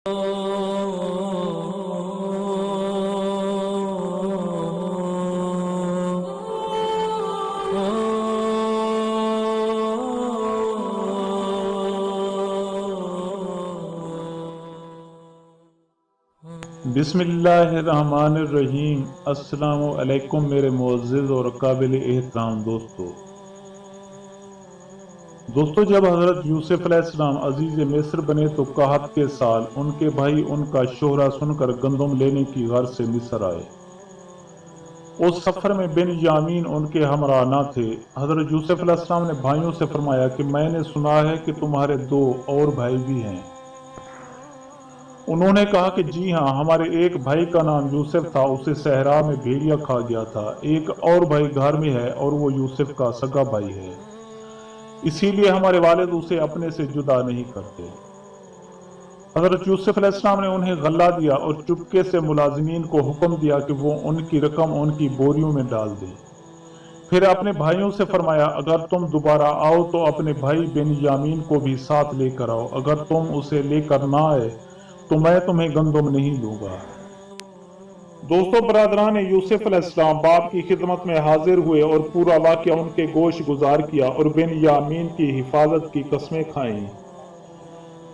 بسم اللہ الرحمن الرحیم۔ السلام علیکم میرے معزز اور قابل احترام دوستو جب حضرت یوسف علیہ السلام عزیز مصر بنے تو قحط کے سال ان کے بھائی ان کا شہرہ سن کر گندم لینے کی غرض سے مصر آئے۔ اس سفر میں بن یامین ان کے ہمراہ نہ تھے۔ حضرت یوسف علیہ السلام نے بھائیوں سے فرمایا کہ میں نے سنا ہے کہ تمہارے 2 اور بھائی بھی ہیں۔ انہوں نے کہا کہ جی ہاں، ہمارے ایک بھائی کا نام یوسف تھا، اسے صحرا میں بھیڑیا کھا گیا تھا۔ ایک اور بھائی گھر میں ہے اور وہ یوسف کا سگا بھائی ہے، اسی لیے ہمارے والد اسے اپنے سے جدا نہیں کرتے۔ حضرت یوسف علیہ السلام نے انہیں غلہ دیا اور چپکے سے ملازمین کو حکم دیا کہ وہ ان کی رقم ان کی بوریوں میں ڈال دیں۔ پھر اپنے بھائیوں سے فرمایا اگر تم دوبارہ آؤ تو اپنے بھائی بن یامین کو بھی ساتھ لے کر آؤ، اگر تم اسے لے کر نہ آئے تو میں تمہیں گندم نہیں دوں گا۔ دوستو برادران یوسف علیہ السلام باپ کی خدمت میں حاضر ہوئے اور پورا واقعہ ان کے گوش گزار کیا اور بن یامین کی حفاظت کی قسمیں کھائیں۔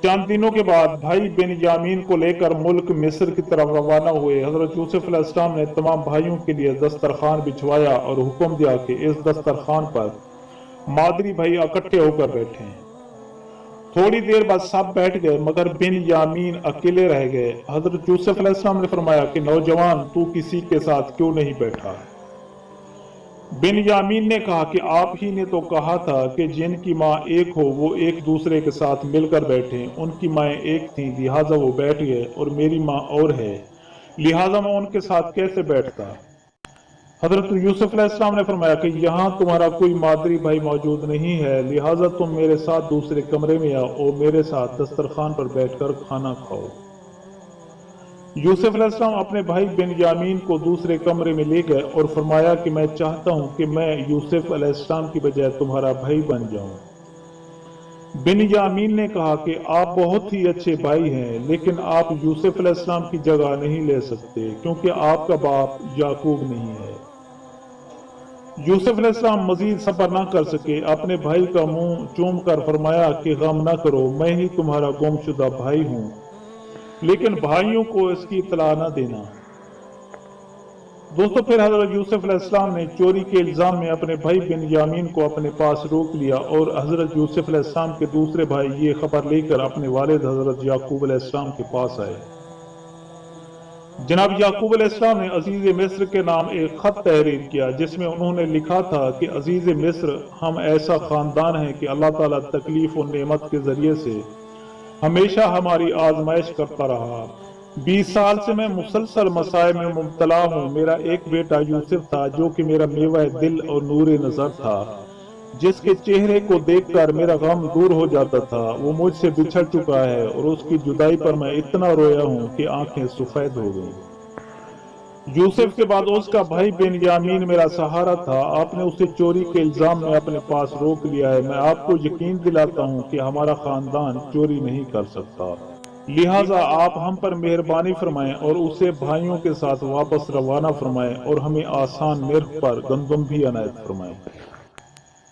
چند دنوں کے بعد بھائی بن یامین کو لے کر ملک مصر کی طرف روانہ ہوئے۔ حضرت یوسف علیہ السلام نے تمام بھائیوں کے لیے دسترخوان بچھوایا اور حکم دیا کہ اس دسترخوان پر مادری بھائی اکٹھے ہو کر بیٹھیں۔ تھوڑی دیر بعد سب بیٹھ گئے مگر بن یامین اکیلے رہ گئے۔ حضرت یوسف علیہ السلام نے فرمایا کہ نوجوان تو کسی کے ساتھ کیوں نہیں بیٹھا؟ بن یامین نے کہا کہ آپ ہی نے تو کہا تھا کہ جن کی ماں ایک ہو وہ ایک دوسرے کے ساتھ مل کر بیٹھیں۔ ان کی مائیں ایک تھیں لہٰذا وہ بیٹھ گئے، اور میری ماں اور ہے لہٰذا میں ان کے ساتھ کیسے بیٹھتا؟ حضرت یوسف علیہ السلام نے فرمایا کہ یہاں تمہارا کوئی مادری بھائی موجود نہیں ہے، لہٰذا تم میرے ساتھ دوسرے کمرے میں آؤ اور میرے ساتھ دسترخوان پر بیٹھ کر کھانا کھاؤ۔ یوسف علیہ السلام اپنے بھائی بن یامین کو دوسرے کمرے میں لے گئے اور فرمایا کہ میں چاہتا ہوں کہ میں یوسف علیہ السلام کی بجائے تمہارا بھائی بن جاؤں۔ بن یامین نے کہا کہ آپ بہت ہی اچھے بھائی ہیں، لیکن آپ یوسف علیہ السلام کی جگہ نہیں لے سکتے کیونکہ آپ کا باپ یعقوب نہیں ہے۔ یوسف علیہ السلام مزید صبر نہ کر سکے، اپنے بھائی کا منہ چوم کر فرمایا کہ غم نہ کرو، میں ہی تمہارا گم شدہ بھائی ہوں، لیکن بھائیوں کو اس کی اطلاع نہ دینا۔ دوستو پھر حضرت یوسف علیہ السلام نے چوری کے الزام میں اپنے بھائی بن یامین کو اپنے پاس روک لیا، اور حضرت یوسف علیہ السلام کے دوسرے بھائی یہ خبر لے کر اپنے والد حضرت یعقوب علیہ السلام کے پاس آئے۔ جناب یعقوب علیہ السلام نے عزیز مصر کے نام ایک خط تحریر کیا جس میں انہوں نے لکھا تھا کہ عزیز مصر، ہم ایسا خاندان ہیں کہ اللہ تعالیٰ تکلیف و نعمت کے ذریعے سے ہمیشہ ہماری آزمائش کرتا رہا۔ 20 سال سے میں مسلسل مسائب میں مبتلا ہوں۔ میرا ایک بیٹا یوسف تھا جو کہ میرا میوہ دل اور نور نظر تھا، جس کے چہرے کو دیکھ کر میرا غم دور ہو جاتا تھا۔ وہ مجھ سے بچھڑ چکا ہے اور اس کی جدائی پر میں اتنا رویا ہوں کہ آنکھیں سفید ہو گئیں۔ یوسف کے بعد اس کا بھائی بن یامین میرا سہارا تھا، آپ نے اسے چوری کے الزام میں اپنے پاس روک لیا ہے۔ میں آپ کو یقین دلاتا ہوں کہ ہمارا خاندان چوری نہیں کر سکتا، لہٰذا آپ ہم پر مہربانی فرمائیں اور اسے بھائیوں کے ساتھ واپس روانہ فرمائیں اور ہمیں آسان نرخ پر گندم بھی عنایت فرمائیں۔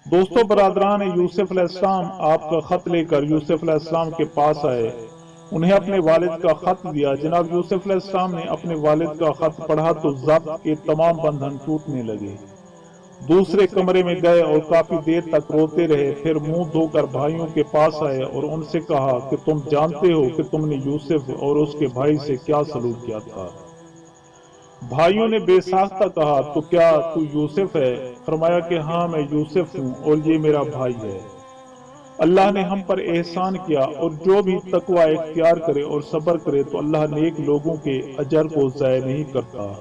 دوستو برادران یوسف علیہ السلام آپ کا خط لے کر یوسف علیہ السلام کے پاس آئے، انہیں اپنے والد کا خط دیا۔ جناب یوسف علیہ السلام نے اپنے والد کا خط پڑھا تو ضبط کے تمام بندھن ٹوٹنے لگے۔ دوسرے کمرے میں گئے اور کافی دیر تک روتے رہے، پھر منہ دھو کر بھائیوں کے پاس آئے اور ان سے کہا کہ تم جانتے ہو کہ تم نے یوسف اور اس کے بھائی سے کیا سلوک کیا تھا؟ بھائیوں نے بے ساختہ کہا تو کیا تو یوسف ہے؟ فرمایا کہ ہاں میں یوسف ہوں اور یہ میرا بھائی ہے۔ اللہ نے ہم پر احسان کیا، اور جو بھی تقوی اختیار کرے اور صبر کرے تو اللہ نیک لوگوں کے اجر کو ضائع نہیں کرتا۔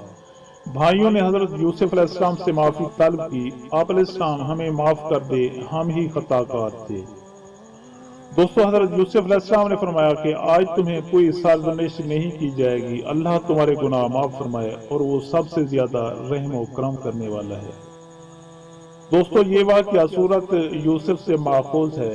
بھائیوں نے حضرت یوسف علیہ السلام سے معافی طلب کی۔ آپ علیہ السلام ہمیں معاف کر دے، ہم ہی خطا کار تھے۔ دوستو حضرت یوسف علیہ السلام نے فرمایا کہ آج تمہیں کوئی سرزنش نہیں کی جائے گی، اللہ تمہارے گناہ معاف فرمائے اور وہ سب سے زیادہ رحم و کرم کرنے والا ہے۔ دوستو یہ واقعہ سورت یوسف سے ماخوذ ہے۔